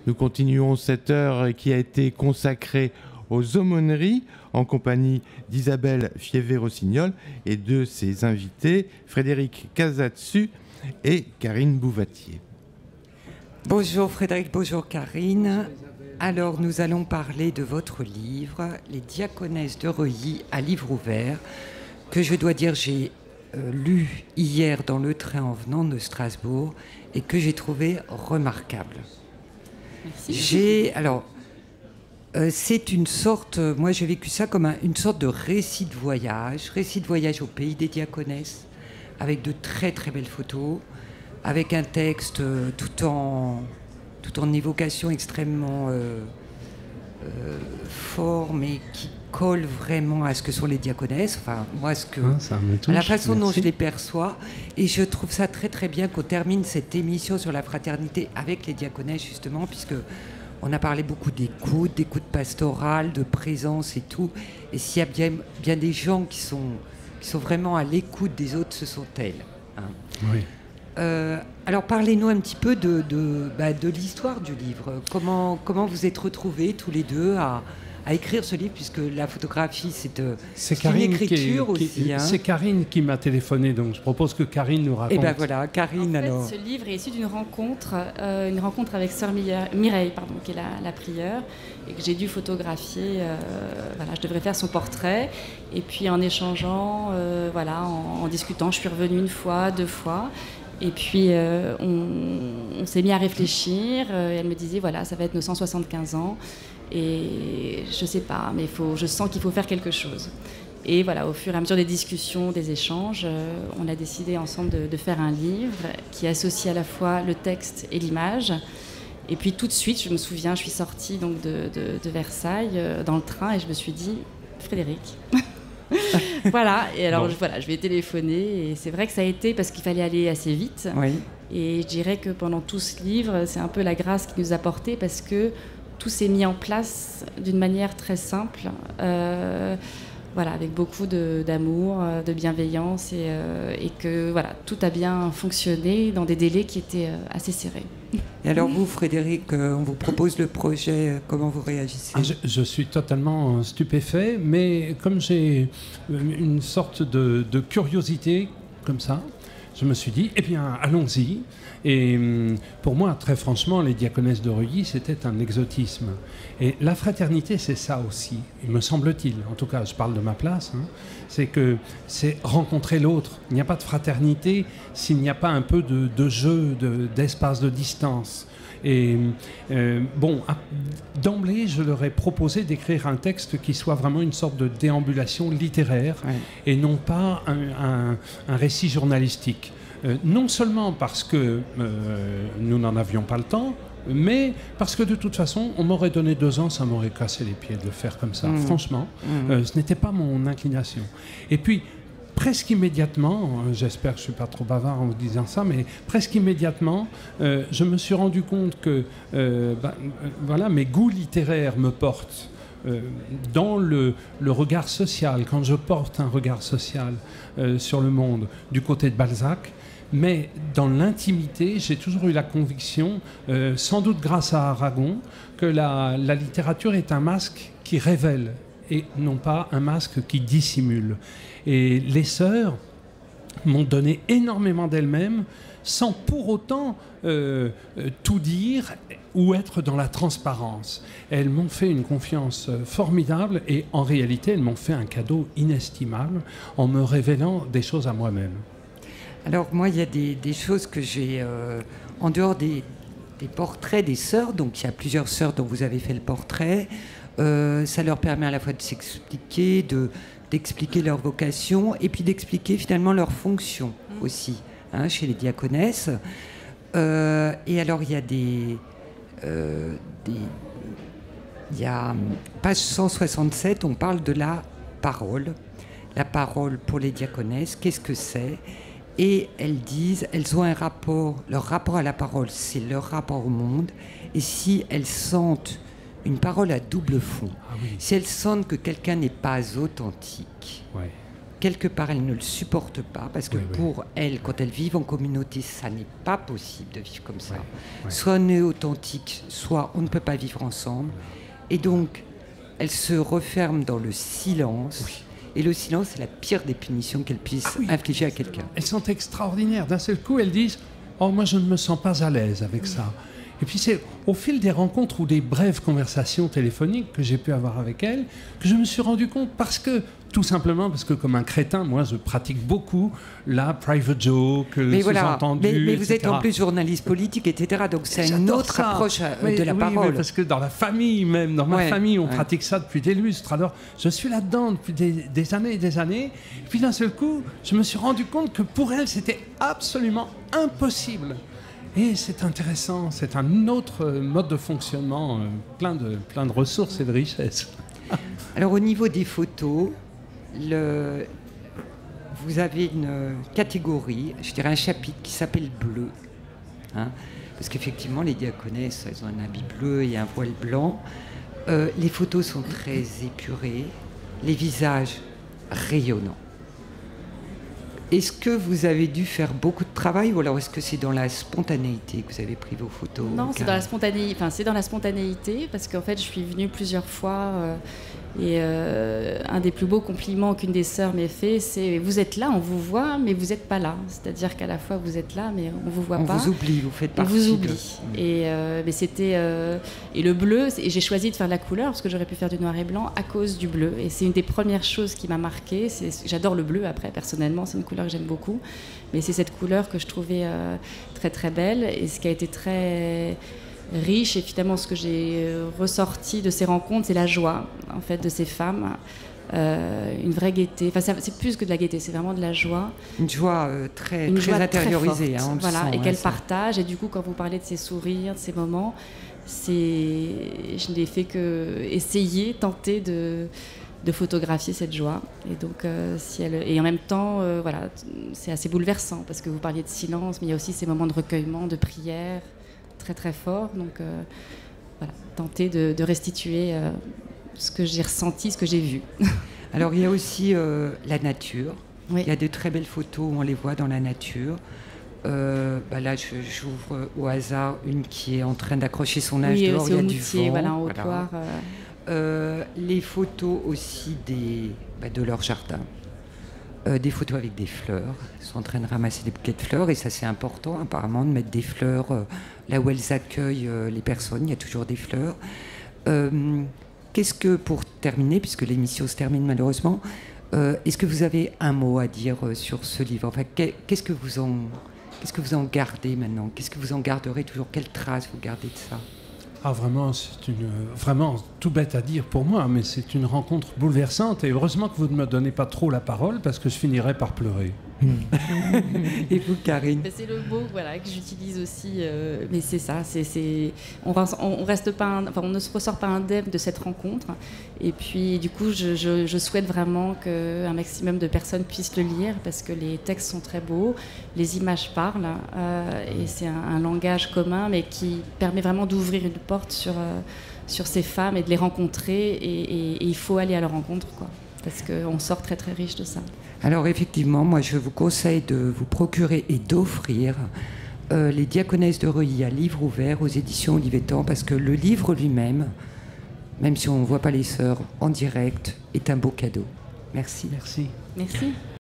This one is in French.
Nous continuons cette heure qui a été consacrée aux aumôneries en compagnie d'Isabelle Fievé-Rossignol et de ses invités Frédéric Casatsu et Karine Bouvatier. Bonjour Frédéric, bonjour Karine. Alors nous allons parler de votre livre, Les Diaconesses de Reuilly à livre ouvert, que je dois dire j'ai lu hier dans le train en venant de Strasbourg et que j'ai trouvé remarquable. Merci. C'est une sorte, moi j'ai vécu ça comme une sorte de récit de voyage au pays des diaconesses, avec de très très belles photos, avec un texte tout en évocation extrêmement fort, mais qui colle vraiment à ce que sont les diaconesses, enfin moi la façon dont je les perçois, et je trouve ça très très bien qu'on termine cette émission sur la fraternité avec les diaconesses justement, puisque on a parlé beaucoup d'écoute pastorale, de présence et tout, et s'il y a bien des gens qui sont vraiment à l'écoute des autres, ce sont elles. Hein. Oui. Alors parlez-nous un petit peu de l'histoire du livre. Comment vous êtes retrouvés tous les deux à écrire ce livre, puisque la photographie, c'est une écriture aussi. Hein. C'est Karine qui m'a téléphoné, donc je propose que Karine nous raconte. Et ben voilà, Karine, en fait, alors. Ce livre est issu d'une rencontre avec sœur Mireille, qui est la prieure, et que j'ai dû photographier. Je devrais faire son portrait. Et puis en échangeant, en discutant, je suis revenue une fois, deux fois. Et puis on s'est mis à réfléchir. Elle me disait, ça va être nos 175 ans. Et je sais pas, mais je sens qu'il faut faire quelque chose. Et voilà, au fur et à mesure des discussions, des échanges, on a décidé ensemble de faire un livre qui associe à la fois le texte et l'image. Et puis tout de suite, je me souviens, je suis sortie donc de Versailles dans le train et je me suis dit, Frédéric. Voilà, et alors je vais téléphoner. Et c'est vrai que ça a été parce qu'il fallait aller assez vite. Oui. Et je dirais que pendant tout ce livre, c'est un peu la grâce qui nous a porté parce que tout s'est mis en place d'une manière très simple, avec beaucoup d'amour, de bienveillance et que tout a bien fonctionné dans des délais qui étaient assez serrés. Et alors vous, Frédéric, on vous propose le projet, comment vous réagissez ? Je suis totalement stupéfait, mais comme j'ai une sorte de curiosité comme ça, je me suis dit, allons-y. Et pour moi, très franchement, les diaconesses de Reuilly, c'était un exotisme. Et la fraternité, c'est ça aussi, il me semble-t-il. En tout cas, je parle de ma place. C'est rencontrer l'autre. Il n'y a pas de fraternité s'il n'y a pas un peu de jeu, d'espace de distance. Et d'emblée, je leur ai proposé d'écrire un texte qui soit vraiment une sorte de déambulation littéraire et non pas un récit journalistique. Non seulement parce que nous n'en avions pas le temps, mais parce que de toute façon, on m'aurait donné 2 ans, ça m'aurait cassé les pieds de le faire comme ça. Franchement, ce n'était pas mon inclination. Et puis, presque immédiatement, j'espère que je ne suis pas trop bavard en vous disant ça, mais presque immédiatement, je me suis rendu compte que mes goûts littéraires me portent dans le regard social, quand je porte un regard social sur le monde du côté de Balzac. Mais dans l'intimité, j'ai toujours eu la conviction, sans doute grâce à Aragon, que la littérature est un masque qui révèle et non pas un masque qui dissimule. Et les sœurs m'ont donné énormément d'elles-mêmes sans pour autant tout dire ou être dans la transparence. Elles m'ont fait une confiance formidable et en réalité, elles m'ont fait un cadeau inestimable en me révélant des choses à moi-même. Alors moi, il y a des choses que j'ai, en dehors des portraits des sœurs, donc il y a plusieurs sœurs dont vous avez fait le portrait, ça leur permet à la fois de s'expliquer, d'expliquer leur vocation et puis d'expliquer finalement leur fonction aussi, chez les diaconesses. Et alors il y a page 167, on parle de la parole pour les diaconesses, qu'est-ce que c'est ? Et elles disent, elles ont leur rapport à la parole, c'est leur rapport au monde. Et si elles sentent une parole à double fond, si elles sentent que quelqu'un n'est pas authentique, quelque part, elles ne le supportent pas, parce que pour elles, quand elles vivent en communauté, ça n'est pas possible de vivre comme ça. Soit on est authentique, soit on ne peut pas vivre ensemble. Et donc, elles se referment dans le silence. Et le silence, c'est la pire des punitions qu'elles puissent infliger à quelqu'un. Elles sont extraordinaires. D'un seul coup, elles disent « Oh, moi, je ne me sens pas à l'aise avec ça ». Et puis c'est au fil des rencontres ou des brèves conversations téléphoniques que j'ai pu avoir avec elles que je me suis rendu compte tout simplement parce que comme un crétin, moi je pratique beaucoup la private joke, le sous-entendu, mais vous êtes en plus journaliste politique, etc. Donc c'est une autre approche de la parole. Mais parce que dans la famille même, dans ma famille, on pratique ça depuis des lustres. Alors je suis là-dedans depuis des années et des années. Et puis d'un seul coup, je me suis rendu compte que pour elles, c'était absolument impossible. Et c'est intéressant, c'est un autre mode de fonctionnement, plein de ressources et de richesses. Alors au niveau des photos, vous avez une catégorie, je dirais un chapitre qui s'appelle bleu. Hein, parce qu'effectivement, les diaconesses, elles ont un habit bleu et un voile blanc. Les photos sont très épurées, les visages rayonnants. Est-ce que vous avez dû faire beaucoup de travail ou alors est-ce que c'est dans la spontanéité que vous avez pris vos photos? Non, c'est dans la spontanéité. Enfin, c'est dans la spontanéité parce qu'en fait, je suis venue plusieurs fois et un des plus beaux compliments qu'une des sœurs m'ait fait, c'est vous êtes là, on vous voit, mais vous n'êtes pas là. C'est-à-dire qu'à la fois vous êtes là, mais on vous voit pas. On vous oublie, vous faites partie. On vous oublie. Et mais c'était et le bleu. Et j'ai choisi de faire de la couleur parce que j'aurais pu faire du noir et blanc à cause du bleu. Et c'est une des premières choses qui m'a marquée. J'adore le bleu. Après, personnellement, c'est une couleur que j'aime beaucoup. Mais c'est cette couleur que je trouvais très très belle et ce qui a été très riche et finalement ce que j'ai ressorti de ces rencontres, c'est la joie en fait de ces femmes, une vraie gaieté. Enfin, c'est plus que de la gaieté, c'est vraiment de la joie. Une joie très intériorisée, très voilà, et qu'elles partagent. Et du coup, quand vous parlez de ces sourires, de ces moments, je n'ai fait que essayer, tenter de photographier cette joie. Et donc, et en même temps, voilà, c'est assez bouleversant parce que vous parliez de silence, mais il y a aussi ces moments de recueillement, de prière, très très forts. Donc, voilà, tenter de restituer ce que j'ai ressenti, ce que j'ai vu. Alors, il y a aussi la nature. Oui. Il y a de très belles photos où on les voit dans la nature. Là, j'ouvre au hasard une qui est en train d'accrocher son âge dehors. Il y a du vent. Voilà, en Haute-Loire. Les photos aussi de leur jardin. Des photos avec des fleurs. Elles sont en train de ramasser des bouquets de fleurs et ça c'est important apparemment de mettre des fleurs là où elles accueillent les personnes. Il y a toujours des fleurs. Qu'est-ce que, pour terminer, puisque l'émission se termine malheureusement, est-ce que vous avez un mot à dire sur ce livre? Enfin, qu'est-ce que vous en gardez maintenant? Qu'est-ce que vous en garderez toujours? Quelle trace vous gardez de ça? Ah, vraiment, c'est vraiment tout bête à dire pour moi, mais c'est une rencontre bouleversante. Et heureusement que vous ne me donnez pas trop la parole parce que je finirais par pleurer. Et vous, Karine? C'est le mot, voilà, que j'utilise aussi. Mais c'est ça. On reste pas, on ne se ressort pas indemne de cette rencontre. Et puis, du coup, je souhaite vraiment qu'un maximum de personnes puissent le lire parce que les textes sont très beaux, les images parlent, et c'est un langage commun, mais qui permet vraiment d'ouvrir une porte sur ces femmes et de les rencontrer. Et il faut aller à leur rencontre, quoi. Parce qu'on sort très très riche de ça. Alors effectivement, moi je vous conseille de vous procurer et d'offrir Les Diaconesses de Reuilly à livre ouvert aux éditions Olivetan, parce que le livre lui-même, même si on ne voit pas les sœurs en direct, est un beau cadeau. Merci. Merci. Merci.